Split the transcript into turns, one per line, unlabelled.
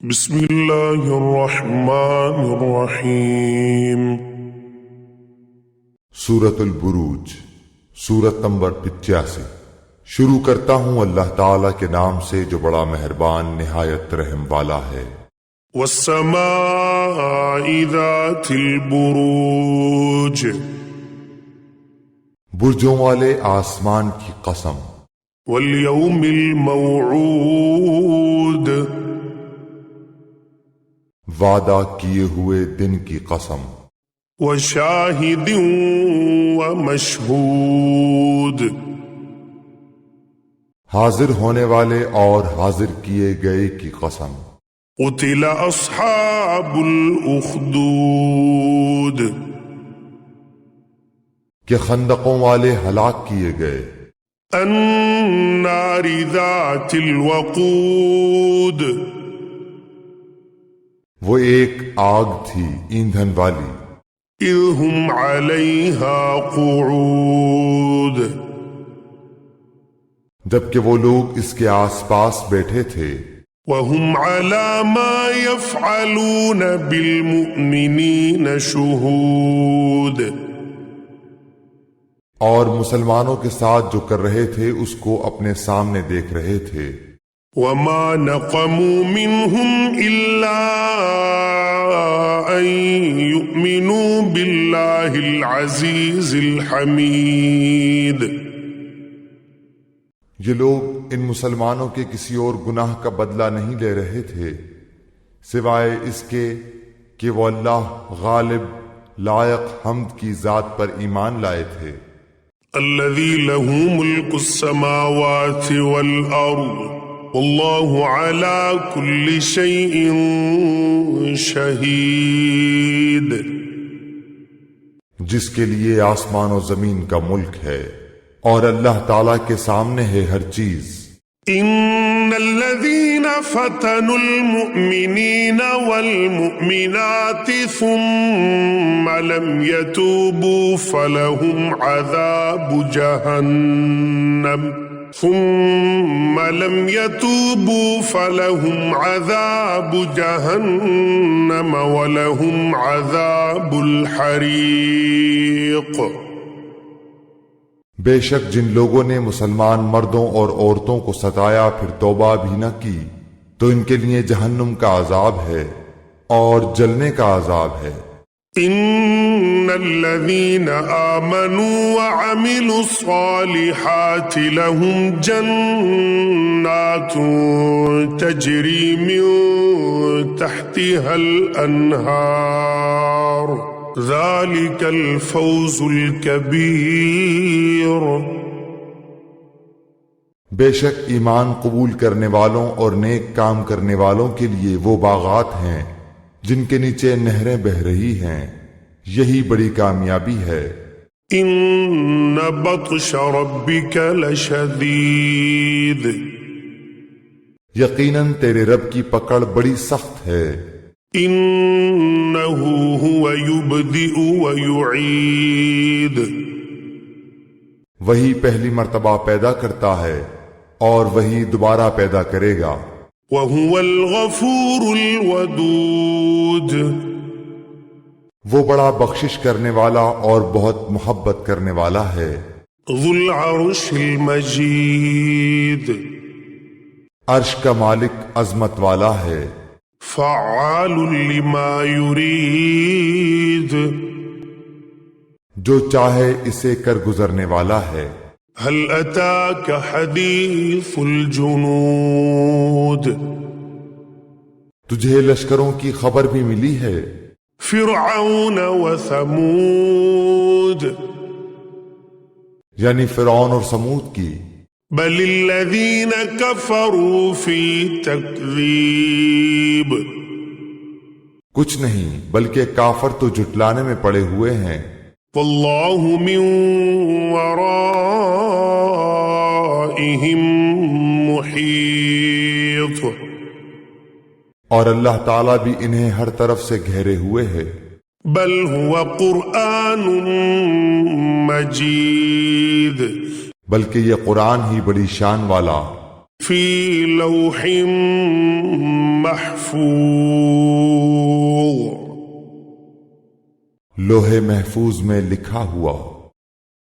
بسم اللہ الرحمن الرحیم۔
سورۃ البروج، سورت نمبر 85۔ شروع کرتا ہوں اللہ تعالی کے نام سے جو بڑا مہربان نہایت رحم والا ہے۔
والسماء ذات البروج،
برجوں والے آسمان کی قسم۔
والیوم الموعود،
وعدہ کیے ہوئے دن کی قسم۔
وشاہد ومشہود،
حاضر ہونے والے اور حاضر کیے گئے کی قسم۔
قتل اصحاب الاخدود،
کہ خندقوں والے ہلاک کیے گئے۔
النار ذات الوقود،
وہ ایک آگ تھی ایندھن والی۔
اذ ہم علیہا قعود،
جبکہ وہ لوگ اس کے آس پاس بیٹھے تھے۔
وهم على ما يفعلون بالمؤمنین شہود،
اور مسلمانوں کے ساتھ جو کر رہے تھے اس کو اپنے سامنے دیکھ رہے تھے۔
وما نقموا منهم إلا أن يؤمنوا بالله العزيز الحميد،
یہ لوگ ان مسلمانوں کے کسی اور گناہ کا بدلہ نہیں لے رہے تھے سوائے اس کے کہ وہ اللہ غالب لائق حمد کی ذات پر ایمان لائے تھے۔
الذي له ملك السماوات والأرض والله على كل شيء شهيد،
جس کے لیے آسمان و زمین کا ملک ہے اور اللہ تعالیٰ کے سامنے ہے ہر چیز۔
ان الذين فتنوا المؤمنين والمؤمنات ثم لم يتوبوا فلهم عذاب جهنم ولهم عذاب الحریق۔
بے شک جن لوگوں نے مسلمان مردوں اور عورتوں کو ستایا پھر توبہ بھی نہ کی تو ان کے لیے جہنم کا عذاب ہے اور جلنے کا عذاب ہے۔
ان الذين آمنوا وعملوا الصالحات لهم جنات تجري من تحتها الأنهار ذلك الفوز الكبير۔
بے شک ایمان قبول کرنے والوں اور نیک کام کرنے والوں کے لیے وہ باغات ہیں جن کے نیچے نہریں بہہ رہی ہیں، یہی بڑی کامیابی ہے۔
ان بطش ربك لشدید،
یقیناً تیرے رب کی پکڑ بڑی سخت ہے۔
انه هو يبدئ ويعيد،
وہی پہلی مرتبہ پیدا کرتا ہے اور وہی دوبارہ پیدا کرے گا۔
وهو الغفور الودود،
وہ بڑا بخشش کرنے والا اور بہت محبت کرنے والا ہے۔
ذو العرش المجید،
عرش کا مالک عظمت والا ہے۔
فعال لما يريد،
جو چاہے اسے کر گزرنے والا ہے۔
هل أتاك حديث الجنود،
تجھے لشکروں کی خبر بھی ملی ہے۔
فرعون وثمود،
یعنی فرعون اور سمود کی۔
بل الذين كفروا في تكذيب،
کچھ نہیں بلکہ کافر تو جھٹلانے میں پڑے ہوئے ہیں۔
والله من ورائهم محيط،
اور اللہ تعالیٰ بھی انہیں ہر طرف سے گھیرے ہوئے ہے۔
بل هو قرآن مجید،
بلکہ یہ قرآن ہی بڑی شان والا
في لوح محفوظ
لوح محفوظ میں لکھا ہوا